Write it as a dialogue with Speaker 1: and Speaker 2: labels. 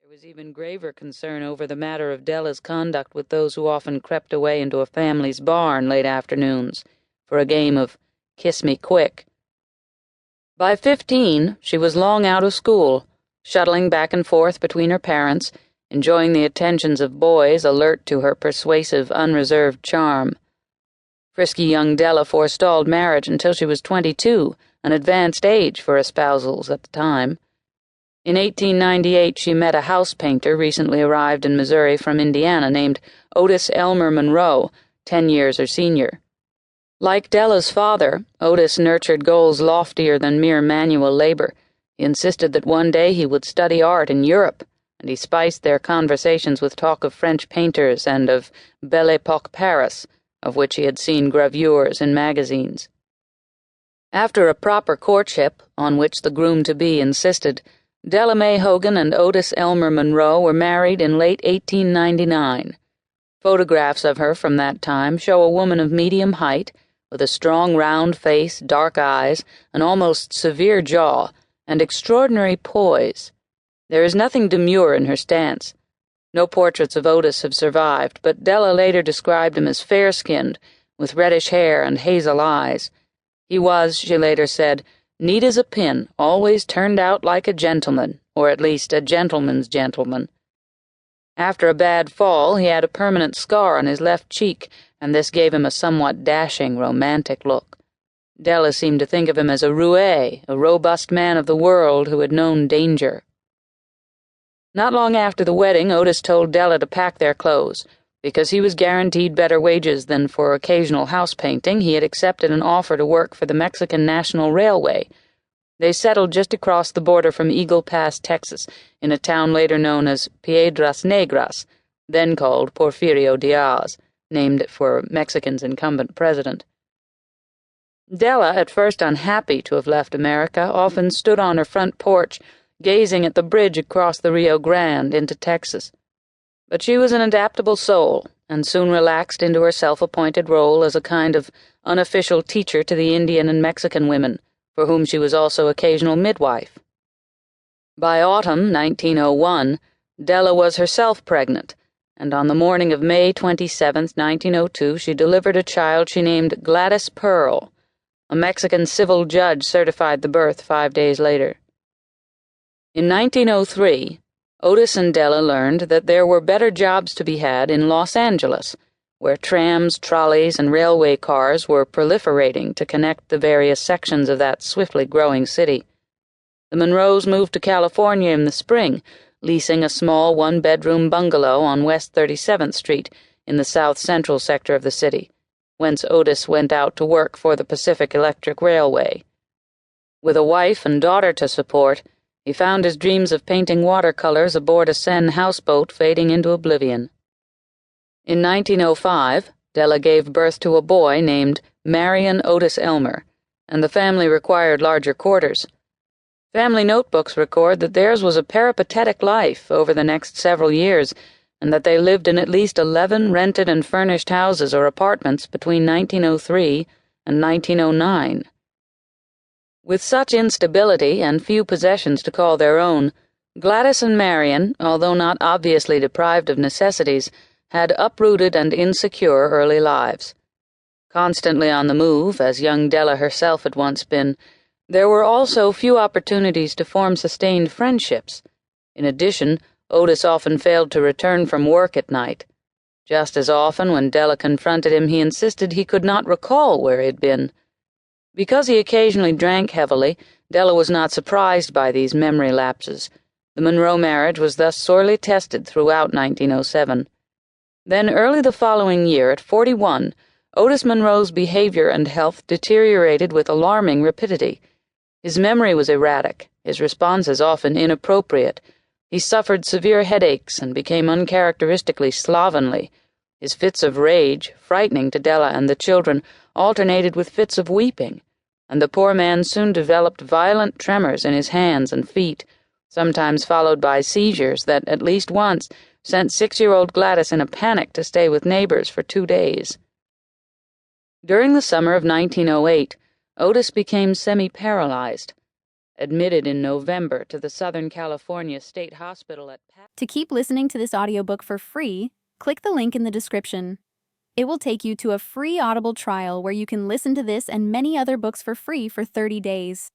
Speaker 1: There was even graver concern over the matter of Della's conduct with those who often crept away into a family's barn late afternoons for a game of Kiss Me Quick. By 15, she was long out of school, shuttling back and forth between her parents, enjoying the attentions of boys alert to her persuasive, unreserved charm. Frisky young Della forestalled marriage until she was 22, an advanced age for espousals at the time. In 1898, she met a house painter recently arrived in Missouri from Indiana named Otis Elmer Monroe, 10 years her senior. Like Della's father, Otis nurtured goals loftier than mere manual labor. He insisted that one day he would study art in Europe, and he spiced their conversations with talk of French painters and of Belle Époque Paris, of which he had seen gravures in magazines. After a proper courtship, on which the groom-to-be insisted, Della Mae Hogan and Otis Elmer Monroe were married in late 1899. Photographs of her from that time show a woman of medium height, with a strong round face, dark eyes, an almost severe jaw, and extraordinary poise. There is nothing demure in her stance. No portraits of Otis have survived, but Della later described him as fair-skinned, with reddish hair and hazel eyes. He was, she later said, neat as a pin, always turned out like a gentleman, or at least a gentleman's gentleman. After a bad fall, he had a permanent scar on his left cheek, and this gave him a somewhat dashing, romantic look. Della seemed to think of him as a roué, a robust man of the world who had known danger. Not long after the wedding, Otis told Della to pack their clothes. Because he was guaranteed better wages than for occasional house painting, he had accepted an offer to work for the Mexican National Railway. They settled just across the border from Eagle Pass, Texas, in a town later known as Piedras Negras, then called Porfirio Diaz, named for Mexican's incumbent president. Della, at first unhappy to have left America, often stood on her front porch, gazing at the bridge across the Rio Grande into Texas. But she was an adaptable soul, and soon relaxed into her self-appointed role as a kind of unofficial teacher to the Indian and Mexican women, for whom she was also occasional midwife. By autumn 1901, Della was herself pregnant, and on the morning of May 27, 1902, she delivered a child she named Gladys Pearl. A Mexican civil judge certified the birth 5 days later. In 1903, Otis and Della learned that there were better jobs to be had in Los Angeles, where trams, trolleys, and railway cars were proliferating to connect the various sections of that swiftly growing city. The Monroes moved to California in the spring, leasing a small one-bedroom bungalow on West 37th Street in the south-central sector of the city, whence Otis went out to work for the Pacific Electric Railway. With a wife and daughter to support, he found his dreams of painting watercolors aboard a Seine houseboat fading into oblivion. In 1905, Della gave birth to a boy named Marion Otis Elmer, and the family required larger quarters. Family notebooks record that theirs was a peripatetic life over the next several years, and that they lived in at least 11 rented and furnished houses or apartments between 1903 and 1909. With such instability and few possessions to call their own, Gladys and Marion, although not obviously deprived of necessities, had uprooted and insecure early lives. Constantly on the move, as young Della herself had once been, there were also few opportunities to form sustained friendships. In addition, Otis often failed to return from work at night. Just as often, when Della confronted him, he insisted he could not recall where he had been. Because he occasionally drank heavily, Della was not surprised by these memory lapses. The Monroe marriage was thus sorely tested throughout 1907. Then, early the following year, at 41, Otis Monroe's behavior and health deteriorated with alarming rapidity. His memory was erratic, his responses often inappropriate. He suffered severe headaches and became uncharacteristically slovenly. His fits of rage, frightening to Della and the children, alternated with fits of weeping, and the poor man soon developed violent tremors in his hands and feet, sometimes followed by seizures that, at least once, sent 6-year-old Gladys in a panic to stay with neighbors for 2 days. During the summer of 1908, Otis became semi-paralyzed. admitted in November to the Southern California State Hospital at
Speaker 2: To keep listening to this audiobook for free, click the link in the description. It will take you to a free Audible trial where you can listen to this and many other books for free for 30 days.